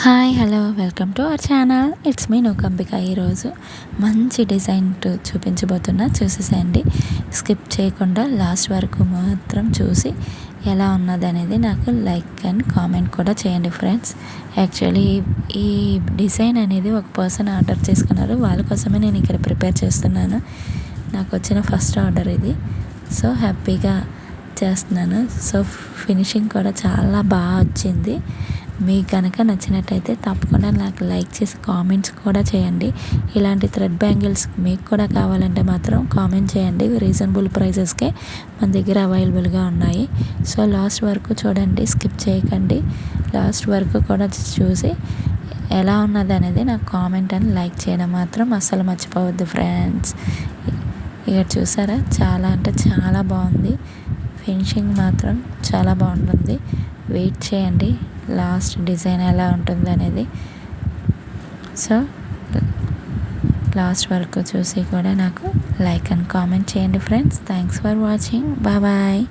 Hi hello welcome to our channel. It's me Nookambika. ఈరోజు మంచి design చూపించబోతున్నా, చూసేసేయండి. స్కిప్ చేయకుండా లాస్ట్ వరకు మాత్రం చూసి ఎలా ఉన్నది అనేది నాకు లైక్ అండ్ కామెంట్ కూడా చేయండి ఫ్రెండ్స్. యాక్చువల్లీ ఈ డిజైన్ అనేది ఒక పర్సన్ ఆర్డర్ చేసుకున్నారు, వాళ్ళ కోసమే నేను ఇక్కడ ప్రిపేర్ చేస్తున్నాను. నాకు వచ్చిన ఫస్ట్ ఆర్డర్ ఇది. సో హ్యాపీగా చేస్తున్నాను. సో ఫినిషింగ్ కూడా చాలా బాగా వచ్చింది. మీకు కనుక నచ్చినట్టయితే తప్పకుండా నాకు లైక్ చేసి కామెంట్స్ కూడా చేయండి. ఇలాంటి థ్రెడ్ బ్యాంగిల్స్ మీకు కూడా కావాలంటే మాత్రం కామెంట్ చేయండి. రీజనబుల్ ప్రైజెస్కే మన దగ్గర అవైలబుల్గా ఉన్నాయి. సో లాస్ట్ వరకు చూడండి, స్కిప్ చేయకండి. లాస్ట్ వరకు కూడా చూసి ఎలా ఉన్నది అనేది నాకు కామెంట్ అని లైక్ చేయడం మాత్రం అస్సలు మర్చిపోవద్దు ఫ్రెండ్స్. ఇక్కడ చూసారా, చాలా అంటే చాలా బాగుంది. ఫినిషింగ్ మాత్రం చాలా బాగుంటుంది. వెయిట్ చేయండి లాస్ట్ డిజైన్ ఎలా ఉంటుంది అనేది. సో లాస్ట్ వరకు చూసి కూడా నాకు లైక్ అండ్ కామెంట్ చేయండి friends. Thanks for watching. Bye.